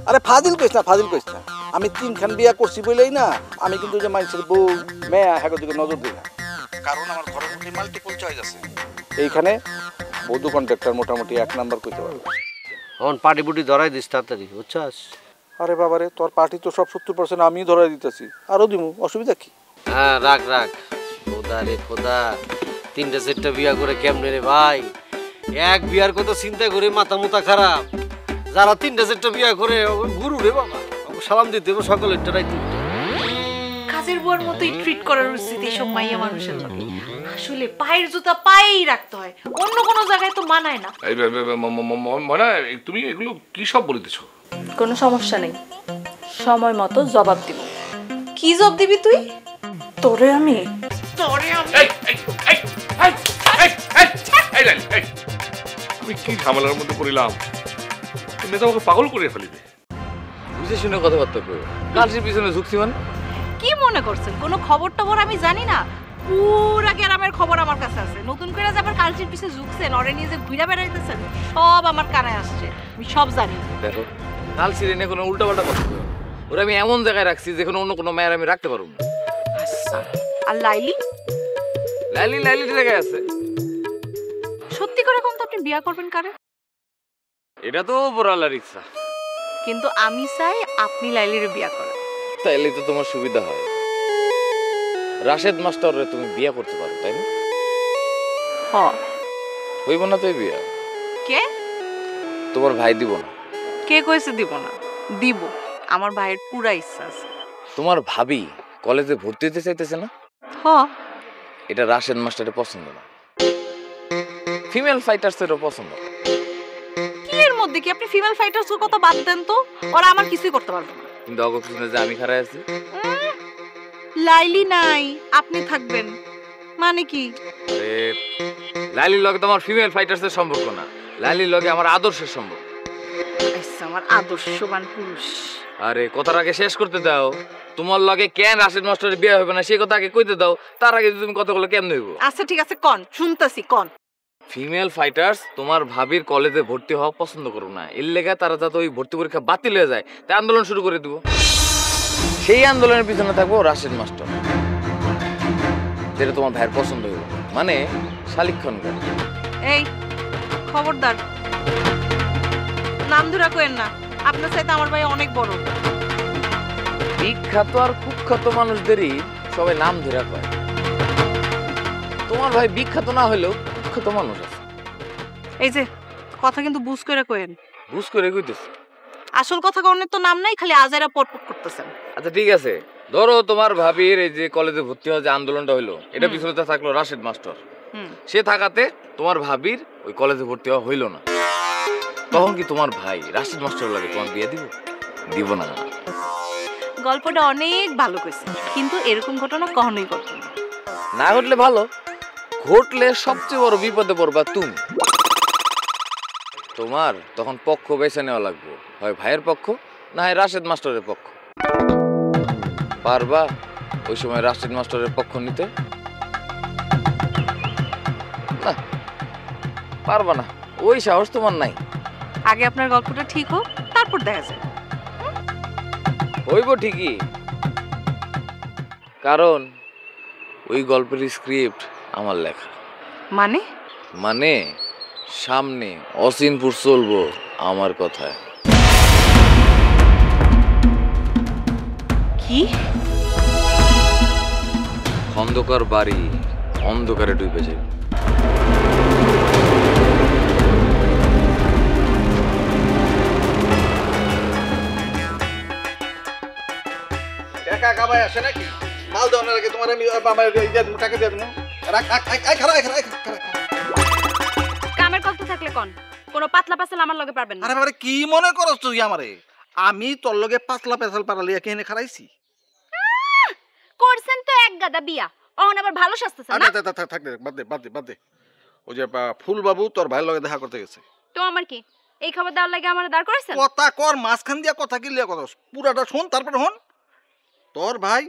আরে ফাজিল কইস না আমি তিনখান বিয়া করছি বলেই না আমি কিন্তু যে মানুষের বউ মেয়া হ্যাগো দিকে নজর দিই না, কারণ আমার ঘরের মধ্যে মাল্টিপল চয়েস আছে। এইখানে বৌদ্ধ কন্ট্রাক্টর মোটামুটি 1 নাম্বার কইতে পারবে। এখন পাটি পুটি ধরাই দিস তাড়াতাড়ি, বুঝছাস? আরে বাবারে, তোর পার্টি তো সব 70% আমি ধরাই দিতেছি, আরো দিমু, অসুবিধা কি? হ্যাঁ রাখ খোদা রে খোদা, 3টা 4টা বিয়া করে কেমনে রে ভাই? এক বিয়ার কথা চিন্তা করে মাথা মুতা খারাপ। যারা 3টা 4টা বিয়া করে গুরু রে বাবা, সালাম দিতে হবে সকালে রাইতে। কাজের বুয়ার মতোই ট্রিট করার উচিত এইসব মাইয়া মানুষের লোক। আসলে পায়ের জুতা পায়েই রাখতে হয়, অন্য কোনো জায়গায় তো মানায় না। মানে তুমি এগুলো কি সব বলিতেছো? কোনো সমস্যা নেই, সময় মতো জবাব দিব। কি জবাব দিবি তুই? তোরে আমি আমি কি ঝামেলার মধ্যে পড়িলাম? তুমি তো আমাকে পাগল করে ফেলিবে। বুঝে শুনে কথাবার্তা কই, কালসির পিছনে ঝুঁকছি মানে? কি মনে করছেন কোনো খবর টবর আমি জানি না? পুরা গ্রামের খবর আমার কাছে আছে। নতুন করে যে আবার কালচির পিছে ঝুঁকছেন, ওরে নিয়ে যে ঘুরে বেড়াইতেছেন, সব আমার কানে আসছে, আমি সব জানি। দেখো কালসির এনে কোনো উল্টাপাল্টা কথা কই, ওরা আমি এমন জায়গায় রাখছি যেখানে অন্য কোনো মায়ের আমি রাখতে পারবো না। আর লাইলি? লাইলি জায়গায় আছে। সত্যি করে কোন তো আপনি বিয়া করবেন কারে? এটা তো বড়ালার ইচ্ছা, কিন্তু আমি চাই আপনি লাইলির বিয়া করেন। তাইলে তো তোমার সুবিধা হয়। রাশেদ মাস্টাররে তুমি বিয়া করতে পারো, তাই না? হ্যাঁ। হইব না তো বিয়া? কে? তোমার ভাই দিব না। কে কইছে দিব না? দিব, আমার ভাইয়ের পুরা ইচ্ছা আছে। তোমার ভাবি কলেজে ভর্তি হতে চাইতেছে না? হ্যাঁ। এটা রাশেদ মাস্টারের পছন্দ না, ফিমেল ফাইটার্সেরও পছন্দ। কি এর মধ্যে কি? আপনি ফিমেল ফাইটার্সের কথা বাদ দেন তো, ওরা আমার কিছুই করতে পারবে না। কিন্তু অগোপনে যে আমি খাড়াই আছি। লাইলি নাই, আপনি থাকবেন মানে কি? লাইলির লগে তোমার ফিমেল ফাইটার্সের সম্পর্ক না, লাইলির লগে আমার আদর্শের সম্পর্ক। আচ্ছা, আমার আদর্শবান পুরুষ। আরে কথার আগে শেষ করতে দাও। তোমার লগে কেন রাশেদ মাস্টারের বিয়ে হবে না সেই কথা আগে কইতে দাও, তার আগে তুমি কথাগুলো কেমন হইব? আচ্ছা ঠিক আছে, কোন শুনতেছি, কোন। ফিমেল ফাইটার্স তোমার ভাবির কলেজে ভর্তি হওয়া পছন্দ করো না, এর লেগে তারা যাতে ওই ভর্তি পরীক্ষা বাতিল হয়ে যায় তাই আন্দোলন শুরু করে দিব। সেই আন্দোলনের পিছনে থাকবো রাশেদ মাস্টার, যেটা তোমার ভাইয়ের পছন্দ হইব, মানে শালিক্ষণকার। এই খবরদার, নাম ধরে কইেন না, আপনার চাইতে আমার ভাই অনেক বড়। বিখ্যাত আর কুখ্যাত মানুষদেরই সবাই নাম ধরে কয়, তোমার ভাই বিখ্যাত না হলেও কুখ্যাত মানুষ আছে। এই যে কথা কিন্তু বুঝ করে কইেন। বুঝ করে কইতেছি, আসল কথা কোনের তো নাম নাই, খালি আজাইরা পটপট করতেছেন। আচ্ছা ঠিক আছে, ধরো তোমার ভাবির এই যে কলেজে ভর্তি হওয়ার যে আন্দোলনটা হইলো, এটা পিছনে থাকলো রাশেদ মাস্টার। সে থাকাতে তোমার ভাবির ওই কলেজে ভর্তি হওয়া হইলো না, তখন কি তোমার ভাই রাশেদ মাস্টার লাগে তোমার বিয়ে দিব? দিব না। গল্পটা অনেক ভালো কইছে, কিন্তু এরকম ঘটনা কখনোই ঘটবে না। না ঘটলে ভালো, ঘটলে সবচেয়ে বড় বিপদে পড়বা তুমি। তোমার তখন পক্ষ বেছে নেওয়া লাগবে, হয় ভাইয়ের পক্ষ না হয় রাশেদ মাস্টারের পক্ষ। পারবা ওই সময় রাশেদ মাস্টারের পক্ষ নিতে? না পারবা না, ওই সাহস তোমার নাই। আগে আপনার গল্পটা ঠিক হোক, তারপর দেখা যাবে। হইব ঠিকই, কারণ ওই গল্পের স্ক্রিপ্ট আমার লেখা। মানে? মানে সামনে অসীমপুর চলবো আমার কথায়। কি? অন্ধকার বাড়ি অন্ধকারে ডুবে যায়। টাকা কামাই আসে নাকি? মাল দেওয়ার আগে তোমার আমি টাকা দিয়ে দেবো। কামের কথা থাকলে কোন, কোনো পাতলা পাছাল আমার লগে পারবেন না। আরে বাবা, কি মনে করছ তুই আমারে? আমি তোর লগে পাতলা পেছাল পারালিয়া কেনে খারাইছি? করছেন তো এক গাদা বিয়া, অহন আবার ভালো শাস্তেছেন না? থাক দে, বাদ দে। ওই যে ফুল বাবু তোর ভাইয়ের লগে দেখা করতে গেছে। তো আমার কি এই খবর দেওয়ার লাগে আমার দাঁড় করেছেন? কথা কর, মাঝখান দিয়া কথা কি লিয়া কথা, পুরাটা শোন তারপরে হন। তোর ভাই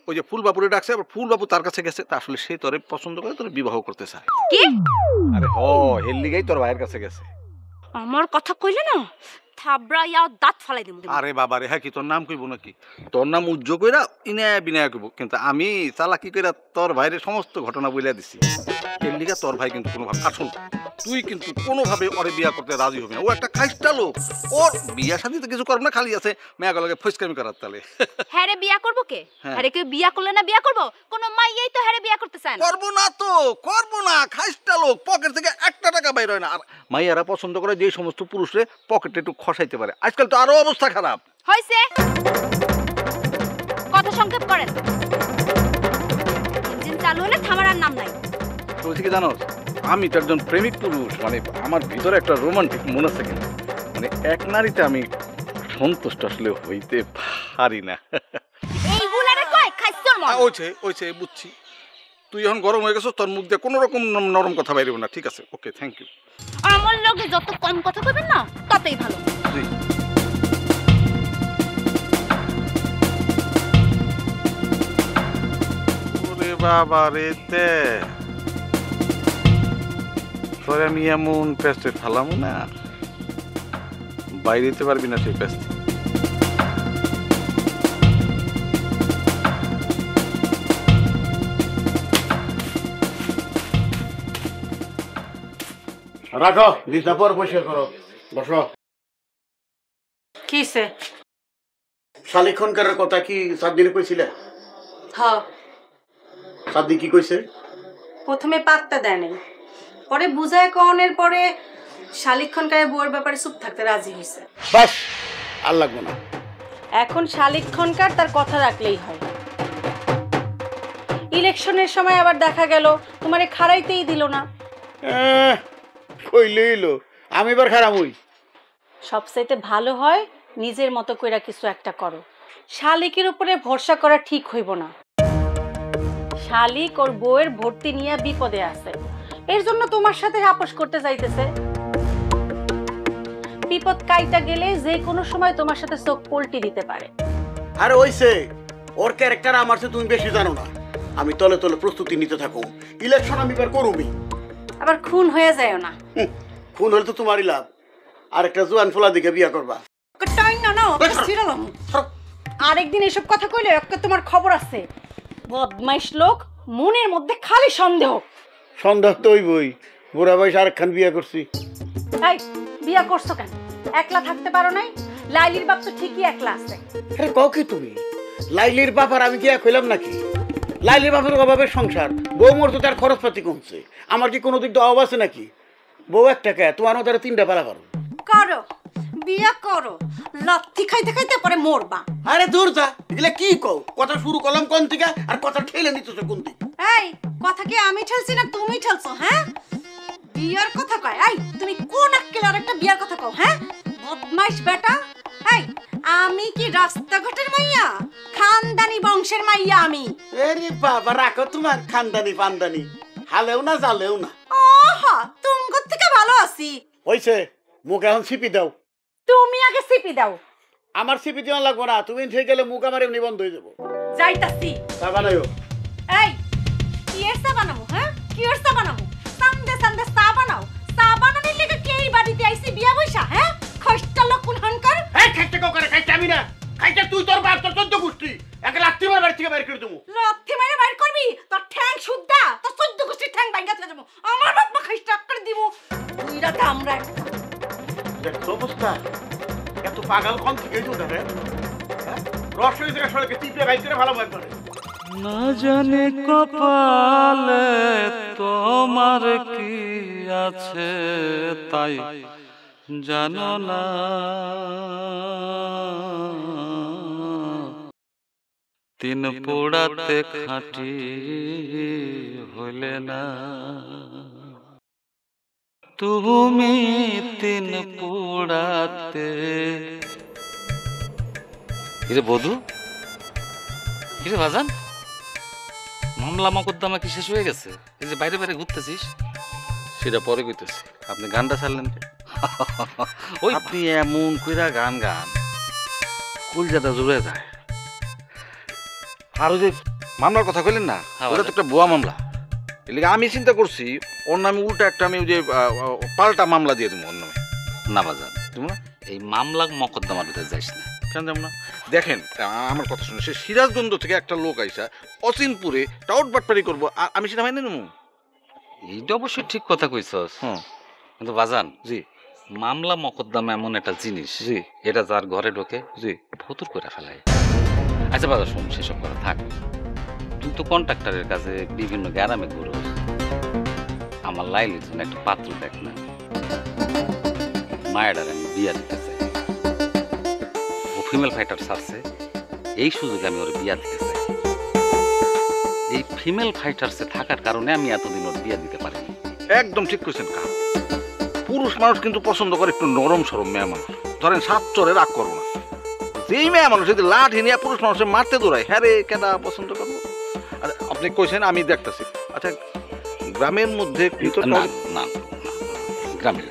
ওই যে ফুল বাবুরে ডাকছে, আবার ফুল বাবু তার কাছে গেছে, তা আসলে সে তোরে পছন্দ করে, তোরে বিবাহ করতে চায়। কি? আরে এর লিগেই তোর ভাইয়ের কাছে গেছে। আমার কথা কইলে না থাবড়াইয়া দাঁত ফালাই দিমু আরে বাবা রে, হ্যাঁ কি তোর নাম কইব নাকি? তোর নাম উজ্জ্ব কইরা ইনায়া বিনায়া কইব, কিন্তু আমি চালাকি কইরা তোর ভাইরে সমস্ত ঘটনা বইলা দিছি। এর লিগা তোর ভাই কিন্তু কোনোভাবে আসুন, তুই কিন্তু কোনোভাবে ওরে বিয়া করতে রাজি হবি না। ও একটা খাইস্টা লোক, ওর বিয়া শাদিতে কিছু করবে না, খালি আছে মেয়াকে লগে ফসকামি করার তালে। হ্যারে বিয়া করবো কে? হ্যাঁ। হ্যারে কেউ বিয়া করলে না বিয়া করবো? কোন মাইয়াই তো হ্যারে বিয়া করতে চায় না। করবো না তো, করবো না, খাইস্টা লোক, পকেট থেকে একটা টাকা বাইর হয় না। আর মাইয়ারা পছন্দ করে যে সমস্ত পুরুষরে পকেটে একটু খসাইতে পারে। আজকাল তো আরো অবস্থা খারাপ। হইছে, কথা সংক্ষেপ করেন। ইঞ্জিন চালু হলে থামার আর নাম নাই। তো কি জানো, আমি তো একজন প্রেমিক পুরুষ, মানে আমার ভিতরে একটা রোমান্টিক মন আছে, কিন্তু মানে এক নারীতে আমি সন্তুষ্ট আসলে হইতে পারি না। এইগুলারে কয় খাইছর মন। ওইছে বুঝছি। তুই এখন গরম হয়ে গেছো, তোর মুখ দিয়ে কোনো রকম নরম কথা বাইরে না। ঠিক আছে, ওকে, থ্যাংক ইউ। আমার লগে যত কম কথা কইবেন না ততই ভালো। ওরে বাবা রে, তোরে আমি এমন পেস্টে ফালামু না, বাইরে দিতে পারবি না সেই পেস্ট। রাখো বিছনা পর বসে করো, বসো। কিসে? শালিখনকারের কথা কি সাদ্দিনে কইছিলে? হ্যাঁ, সাদ্দি কি কইছে? প্রথমে পাত্তা দেয় নাই, পরে বুঝায় কনের পরে শালিক্ষণকারের বউয়ের ব্যাপারে চুপ থাকতে রাজি হয়েছে। বাস, আর লাগবো না। এখন শালিক্ষণকার তার কথা রাখলেই হয়। ইলেকশনের সময় আবার দেখা গেল তোমারে খাড়াইতেই দিল না। কইলেইলো আমি এবার খারাপ হই। সবচাইতে ভালো হয় নিজের মতো কইরা কিছু একটা করো। শালিকের উপরে ভরসা করা ঠিক হইব না। শালিক ওর বউয়ের ভর্তি নিয়ে বিপদে আছে, এর জন্য তোমার সাথে আপোষ করতে চাইতেছে। বিপদ কাইটা গেলে যে কোনো সময় তোমার সাথে চোখ পল্টি দিতে পারে। আরে ওইছে, ওর ক্যারেক্টার আমার চেয়ে তুমি বেশি জানো না। আমি তলে তলে প্রস্তুতি নিতে থাকো, ইলেকশন আমি এবার করুমি। আবার খুন হয়ে যায় না। খুন হলে তো তোমারই লাভ। আর একটা জোয়ান ফোলা দিকে বিয়া করবা। আরেকদিন এসব কথা কইলে তোমার খবর আছে। বদমাইশ লোক, মনের মধ্যে খালি সন্দেহ। সন্দেহ তো হইবই, বুড়া বয়স আরেকখান বিয়া করছি। এই বিয়া করছো কেন? একলা থাকতে পারো নাই? লাইলির বাপ তো ঠিকই একলা আছে। আরে কও কি তুমি? লাইলির বাপ আর আমি কি এক হইলাম নাকি? লাইলির বাপের অভাবের সংসার, বউ মরতো তার খরচপাতি কমছে। আমার কি কোনো দিক দিয়ে অভাব আছে নাকি? বউ একটা কে, তোমার মতো তিনটা পালা পারো। করো বিয়া করো, লাথি খাইতে খাইতে পরে মরবা। আরে দূর যা, এগুলা কি কও? কথা শুরু করলাম কোন দিকে আর কথা ঠেলে নিতেছো কোন দিকে? এই কথা কি আমি ঠেলছি না তুমি ঠেলছো? হ্যাঁ, বিয়ার কথা কয়। এই তুমি কোন আক্কেলে আরেকটা বিয়ার কথা কও? হ্যাঁ, বদমাইশ বেটা। এই আমি কি রাস্তাঘাটের মাইয়া? খানদানি বংশের মাইয়া আমি। আরে বাবা, রাখো তোমার খানদানি পানদানি, হালেও না জালেও না। ওহা, তুমগো থেকে ভালো আছি। হইছে, মুখ এখন সিপি দাও। তুমি আগে সিপি দাও। আমার সিপি দেওয়া লাগবো না, তুমি ঠিক গেলে মুখ আমার এমনি বন্ধ হয়ে যাবো। যাইতাছি। তা বানাইও। এই কি এর চা বানাবো? হ্যাঁ, কি এর চা বানাবো? সান্দে সান্দে চা বানাও। চা বানানোর লেগে কে এই বাড়িতে আইছি বিয়া বইসা? হ্যাঁ, খস্টা লোক কোন হনকার। এই খাইতে কও করে, খাইতে আমি না। খাইতে তুই তোর বাপ তোর 14 গোষ্ঠী একে লাত্তি মার বাড়ি থেকে বের করে দেবো। লাথি মেরে বাইর করবি? তোর ঠ্যাং সুদ্ধা, তোর 14 গোষ্ঠীর ঠ্যাং ভাঙা চলে যাবো। আমার বাপ মা খস্টা করে দিব। তুই রাতে আমরা দেখ তো অবস্থা, এত পাগল কোন থেকে এসে উঠে? রস হয়ে যায় সবাইকে টিপে বাইর করে ভালো মার করে। না জানে কপালে তোমার কি আছে তাই জানো না, তিন পোড়াতে খাঁটি হইলে না, তুমি তিন পোড়াতে। কিরে বধু, কিরে বাজান, মামলা মকদ্দমা কি শেষ হয়ে গেছে? এই যে বাইরে বাইরে ঘুরতেছিস। সেটা পরে কইতেছি, আপনি গানটা ছাড়লেন কে? ওই আপনি এমন কইরা গান গান কলজাটা জুড়ে যায়। আর ওই যে মামলার কথা কইলেন না, ওটা তো একটা ভুয়া মামলা। এদিকে আমি চিন্তা করছি ওর নামে উল্টা একটা আমি ওই যে পাল্টা মামলা দিয়ে দেবো ওর নামে। না বাজান, তুমি না এই মামলা মকদ্দমার ভিতরে যাইস না। কেন যাব না? দেখেন আমার কথা শুনে, সে সিরাজগঞ্জ থেকে একটা লোক আইসা অচিনপুরে টাউট বাটপারি করবো, আর আমি সেটা মাইনে নেবো? এইটা অবশ্যই ঠিক কথা কইছস, কিন্তু বাজান জি মামলা মকদ্দমা এমন একটা জিনিস, জি এটা যার ঘরে ঢোকে জি ফতুর করে ফেলায়। আচ্ছা বাজার, শোন, সেসব কথা থাক। তুই তো কন্ট্রাক্টরের কাছে বিভিন্ন গ্রামে ঘুরোস, আমার লাইলির জন্য একটা পাত্র দেখ না। মায়েরার আমি বিয়া দিতে চাই, ও ফিমেল ফাইটার সারছে, এই সুযোগে আমি ওর বিয়া দিতে চাই। এই ফিমেল ফাইটার্সে থাকার কারণে আমি এতদিন ওর বিয়া দিতে পারিনি। একদম ঠিক কইছেন কা। পুরুষ মানুষ কিন্তু পছন্দ করে একটু নরম সরম মেয়ে মানুষ। ধরেন সাত চরে রাগ করবো না, যেই মেয়ে মানুষ যদি লাঠি নিয়ে পুরুষ মানুষের মারতে দৌড়ায়, হ্যাঁ রে কেটা পছন্দ করবো? আচ্ছা আপনি কইছেন আমি দেখতেছি। আচ্ছা গ্রামের মধ্যে কিন্তু না না গ্রামের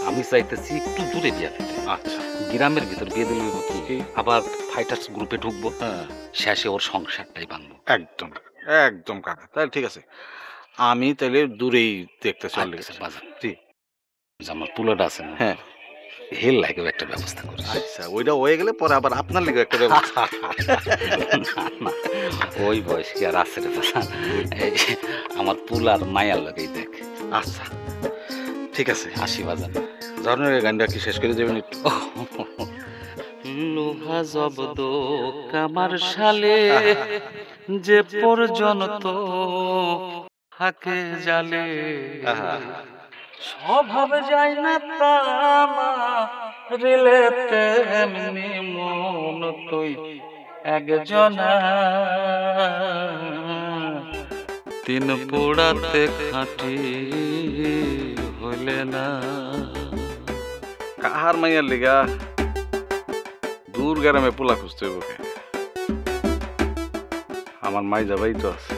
আমি চাইতেছি একটু দূরে বিয়া দিতে। আচ্ছা গ্রামের ভিতর বিয়ে দিলে কি? আবার ফাইটার্স গ্রুপে ঢুকবো, হ্যাঁ শেষে ওর সংসারটাই ভাঙবো। একদম একদম কাকা, তাহলে ঠিক আছে, আমি তাহলে দূরেই দেখতে চলে গেছি। বাজার জি আমার পুলোটা আছে না, হ্যাঁ হেল লাগবে একটা ব্যবস্থা করিস। আচ্ছা ওইটা হয়ে গেলে পরে আবার আপনার লেগে একটা ব্যবস্থা। না, না, ওই বয়স কি আর আছে রে বাজান? এই আমার পুলার মায়ার লাগেই দেখ। আচ্ছা ঠিক আছে, আসি বাজান। ধরনের গানটা কি শেষ করে দেবেন একটু? লোহা জব্দ কামার শালে যে পর্যন্ত হাকে জালে, স্বভাব যায় না তামা রিলেতে এমনি মন তুই একজনা, তিন পোড়াতে খাঁটি হইলে না। কাহার মাইয়ার লিগা দূর গ্রামে পোলা খুঁজতে হইব কে? আমার মাই যাবাই তো আছে।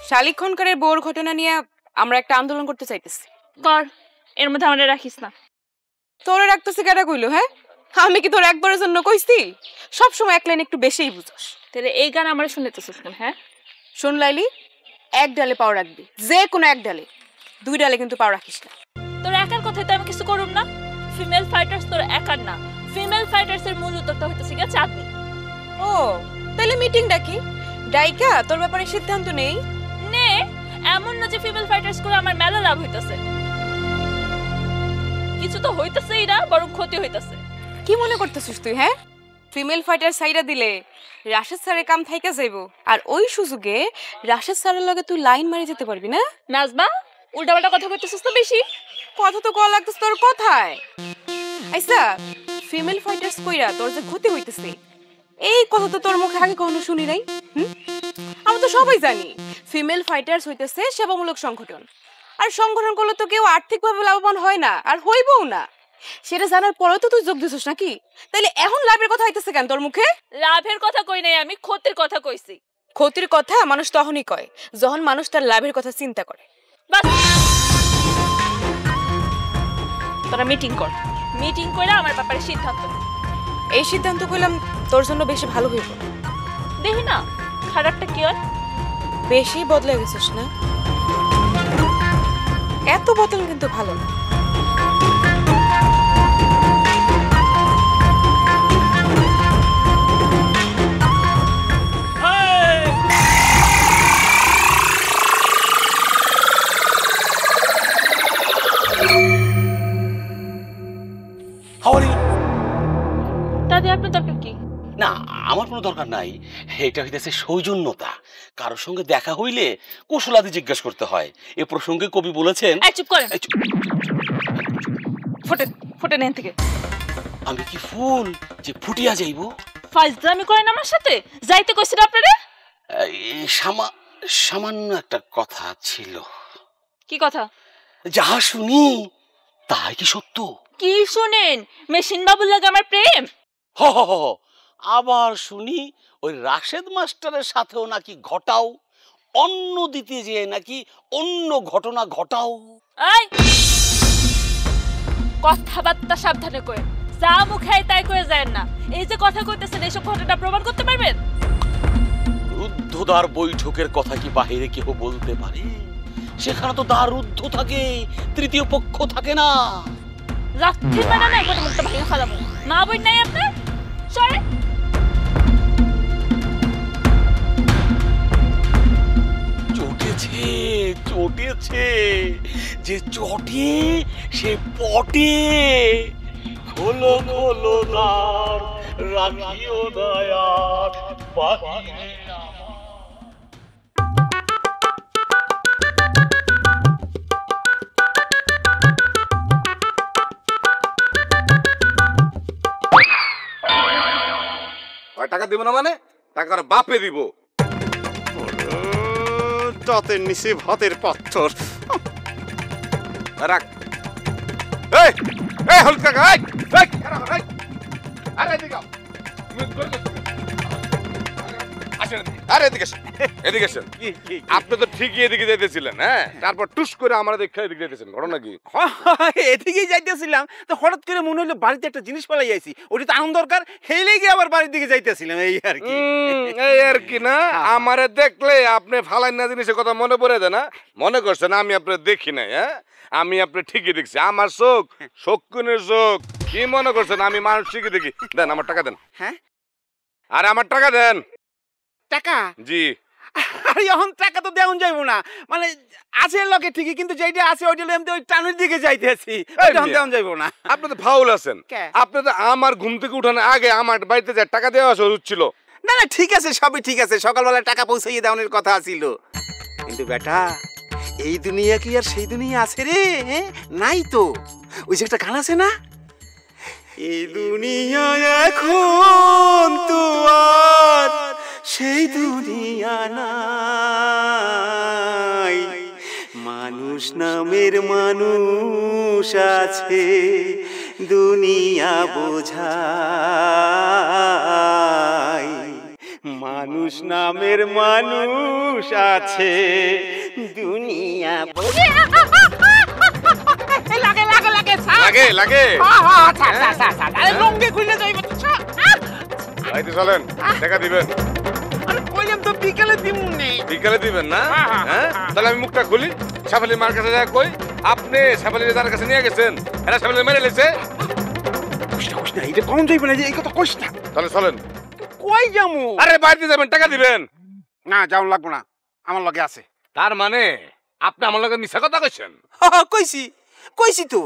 শালিক খনকারের বউর ঘটনা নিয়ে আমরা একটা আন্দোলন করতে চাইতেছি। কর, এর মধ্যে আমাদের রাখিস না। তোরে রাখতেছি কেটা কইলো? হ্যাঁ, আমি কি তোর একবারের জন্য কইছি? সবসময় এক লাইন একটু বেশিই বুঝোস। তাহলে এই গান আমরা শুনতেছিস কেন? হ্যাঁ শোন লাইলি, এক ডালে পাও রাখবি, যে কোনো এক ডালে, দুই ডালে কিন্তু পাও রাখিস না। তোর একার কথাই তো আমি কিছু করুম না। ফিমেল ফাইটার্স তোর একার না, ফিমেল ফাইটার্স এর মূল উদ্যোক্তা হইতেছে গিয়া চাঁদনি। ও তাহলে মিটিং ডাকি, ডাইকা তোর ব্যাপারে সিদ্ধান্ত নেই নে। এমন না যে ফিমেল ফাইটার্স করে আমার মেলা লাভ হইতাছে, কিছু তো হইতাছেই না, বরং ক্ষতি হইতাছে। কি মনে করতেছিস তুই? হ্যাঁ, ফিমেল ফাইটার সাইরা দিলে রাশেদ স্যারের কাম থাইকা যাইব, আর ওই সুযোগে রাশেদ স্যারের লগে তুই লাইন মারি যেতে পারবি না? নাজবা, উল্টাপাল্টা কথা কইতেছিস তো বেশি। কথা তো কল লাগতেছে তোর কথায়। আইসা, ফিমেল ফাইটার্স কইরা তোর যে ক্ষতি হইতেছে, এই কথা তো তোর মুখে আগে কখনো শুনি নাই। আমরা তো সবাই জানি ফিমেল ফাইটার্স হইতেছে সেবামূলক সংগঠন, আর সংগঠন করলে তো কেউ আর্থিকভাবে লাভবান হয় না, আর হইবও না। সেটা জানার পরেও তো তুই যোগ দিছিস নাকি? তাইলে এখন লাভের কথা হইতেছে কেন তোর মুখে? লাভের কথা কই নাই, আমি ক্ষতির কথা কইছি। ক্ষতির কথা মানুষ তখনই কয় যখন মানুষ তার লাভের কথা চিন্তা করে। বাস, তোরা মিটিং কর, মিটিং করে আমার ব্যাপারে সিদ্ধান্ত নে। এই সিদ্ধান্ত কইলাম তোর জন্য বেশি ভালো হইব। দেখি না খারাপটা কি হয়। বেশি বদলে গেছিস না, এত বদল কিন্তু ভালো না। দাদি আপনার দরকার কি? না, আমার কোনো দরকার নাই। এটা হইতেছে সৌজন্যতা। কারোর সঙ্গে দেখা হইলে কুশলাদি জিজ্ঞেস করতে হয়। এ প্রসঙ্গে কবি বলেছেন। চুপ করেন, ফোটেন ফোটেন এখান থেকে। আমি কি ফুল যে ফুটিয়া যাইব? ফাইজলামি করেন আমার সাথে? যাইতে কইছেন আপনারা? সামান্য একটা কথা ছিল। কি কথা? যাহা শুনি তাই কি সত্য? কি শুনেন? মেশিন বাবুর লাগে আমার প্রেম? হ হ হ, আবার শুনি ওই রাশেদ মাস্টারের সাথেও নাকি ঘটাও, অন্য দিতে যেয়ে নাকি অন্য ঘটনা ঘটাও। এই কথাবার্তা সাবধানে কই, যা মুখে তাই কয়ে যায় না। এই যে কথা কইতেছেন, এইসব ঘটনা প্রমাণ করতে পারবেন? রুদ্ধদ্বার বৈঠকের কথা কি বাহিরে কেউ বলতে পারে? সেখানে তো দ্বার রুদ্ধ থাকে, তৃতীয় পক্ষ থাকে না। রাত্রি মানে না একবার মুখটা ভাঙা ফেলাবো। মা বই নাই আপনার? সরে। চটেছে, চটেছে, যে চটে সে পটে। খোলো খোলো দ্বার, রাখিও দয়ার বাহিরে টাকা দিব না মানে টাকার বাপে দিব। দাঁতের নিচে ভাতের পাথর। রাখ। এই এই হলুদ কাকা, এই এই এই আরে এদিকে আও। আসেন এদিকে। আরে এদিকে আসেন, এদিকে আসেন। আপনি তো ঠিকই এদিকে যাইতেছিলেন, হ্যাঁ? তারপর টুস করে আমরা দেখে এদিকে যাইতেছেন, ঘটনা কি? এদিকেই যাইতেছিলাম তো হঠাৎ করে মনে হলো বাড়িতে একটা জিনিস পালাই যাইছি, ওটি তো আনন্দ দরকার, হেলে গিয়ে আবার বাড়ির দিকে যাইতেছিলাম, এই আর কি। এই আর কি না? আমারে দেখলে আপনি ফালাই না জিনিসের কথা মনে পড়ে দেয় না? মনে করছেন আমি আপনার দেখি নাই? হ্যাঁ, আমি আপনি ঠিকই দেখছি। আমার চোখ শকুনের চোখ। কি মনে করছেন আমি মানুষ ঠিকই দেখি? দেন আমার টাকা দেন। হ্যাঁ, আর আমার টাকা দেন। টাকা? জি। আরে এখন টাকা তো দেওয়া যাইব না, মানে আছে লগে ঠিকই, কিন্তু যেটা আছে ওইটা এমনি ওই টানের দিকে যাইতেছি, এখন দেওয়া যাইব না। আপনি তো ফাউল আছেন। আপনি তো আমার ঘুম থেকে উঠানোর আগে আমার বাড়িতে যে টাকা দেওয়া উচিত ছিল। না না, ঠিক আছে, সবই ঠিক আছে, সকালবেলা টাকা পৌঁছাইয়ে দেওয়ার কথা ছিল, কিন্তু বেটা এই দুনিয়া কি আর সেই দুনিয়া আছে রে? নাই তো। ওই যে একটা গান আছে না, এই দুনিয়া এখন তো আর সেই দুনিয়া নাই, মানুষ নামের মানুষ আছে, দুনিয়া বোঝায়। মানুষ নামের মানুষ আছে, দুনিয়া লাগে লাগে লাগে লাগে লাগে। আরে লঙ্গে খুলে যাইব। বাইতে চলেন, টাকা দিবেন। আরে কইলাম তো বিকালে দিমুনি। বিকালে দিবেন না? হ্যাঁ, তাহলে আমি মুখটা খুলি। সাফালি মার কাছে যায় কই আপনি সাফালির যার কাছে নিয়ে গেছেন, এরা সাফালি মেরে লেছে। কইস না, এটা কোন যাইব না, এই কথা কইস না। তাহলে চলেন। কই যামু? আরে বাড়িতে যাবেন, টাকা দিবেন। না, যাওন লাগবো না, আমার লগে আছে। তার মানে আপনি আমার লগে মিছা কথা কইছেন? কইছি কইছি তো।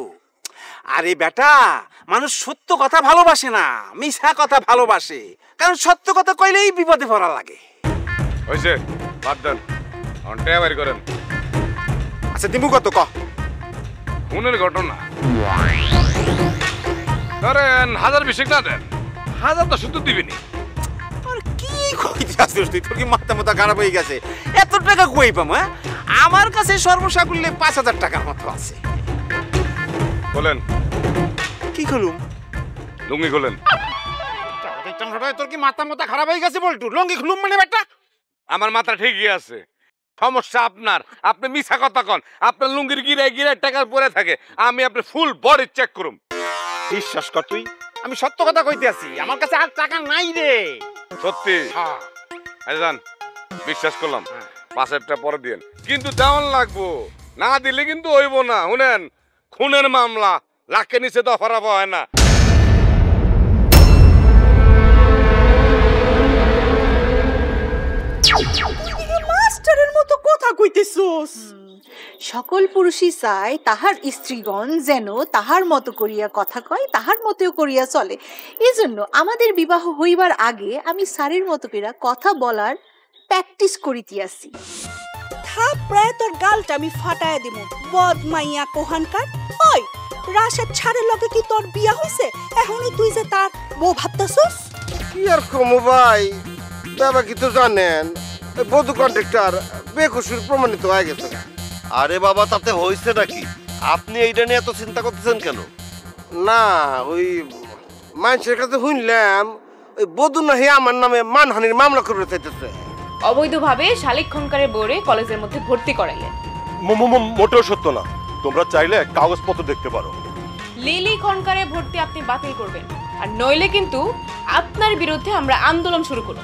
আরে বেটা, মানুষ সত্য কথা ভালোবাসে না, মিছা কথা ভালোবাসে, কারণ সত্য কথা কইলেই বিপদে পড়া লাগে। হইছে, বাদ দেন, অন্টায় বাড়ি করেন। আচ্ছা দিমু কত ক? খুনের ঘটনা ধরেন 1000 না দেন, 1000 তো শুধু দিবেনি। কি কইতাছিস তুই? তোর কি মাথা মাথা খারাপ হয়ে গেছে? এত টাকা কই পাম? হ্যাঁ, আমার কাছে সর্বসাকুল্যে 5000 টাকার মতো আছে। বলেন। কি খুলুম? লুঙ্গি খোলেন। তোর কি মাথা মাথা খারাপ হয়ে গেছে বলটু? লঙ্গি খুলুম মানে বেটা? আমার মাথা ঠিকই আছে, সমস্যা আপনার। আপনি মিছা কথা কন, আপনার লুঙ্গির গিরায় গিরায় টাকা পরে থাকে, আমি আপনি ফুল বডি চেক করুম। বিশ্বাস কর তুই, আমি সত্য কথা কইতে আছি, আমার কাছে আর টাকা নাই রে। সত্যি? আচ্ছা বিশ্বাস করলাম, 5000 টাকা পরে দিয়েন, কিন্তু দেওয়ান লাগবো, না দিলে কিন্তু হইব না। শুনেন, খুনের মামলা, লাখের নিচে দফা রফা হয় না। মাস্টারের মতো কথা কইতেছস। সকল পুরুষই চায় তাহার স্ত্রীগণ যেন তাহার মতো করিয়া কথা কয়, তাহার মতোও করিয়া চলে। এজন্য আমাদের বিবাহ হইবার আগে আমি স্যারের মতো করিয়া কথা বলার প্র্যাকটিস করিতেছি। থাপড়ায় তোর গালটা আমি ফাটায় দিব, বদমাইয়া কোহানকার। ওই রাশেদ ছাড়ের লগে কি তোর বিয়া হইছে? এখনই তুই যে তার বউ ভাবতাছস? কি আর কমু ভাই, বাবা কি তো জানেন বধূ কন্ট্রাক্টর বেকসুর প্রমাণিত হয়ে গেছে। আরে বাবা, তাতে হয়েছে নাকি? আপনি এইটা নিয়ে এত চিন্তা করতেছেন কেন? না, ওই মানুষের কাছে শুনলাম ওই বধূ নাহি আমার নামে মানহানির মামলা করে চাইতেছে। অবৈধভাবে শালিক খনকারের বোর্ডে কলেজের মধ্যে ভর্তি করাইলেন। মোটেও সত্য না, তোমরা চাইলে কাগজপত্র দেখতে পারো। লিলি খনকারে ভর্তি আপনি বাতিল করবেন, আর নইলে কিন্তু আপনার বিরুদ্ধে আমরা আন্দোলন শুরু করব।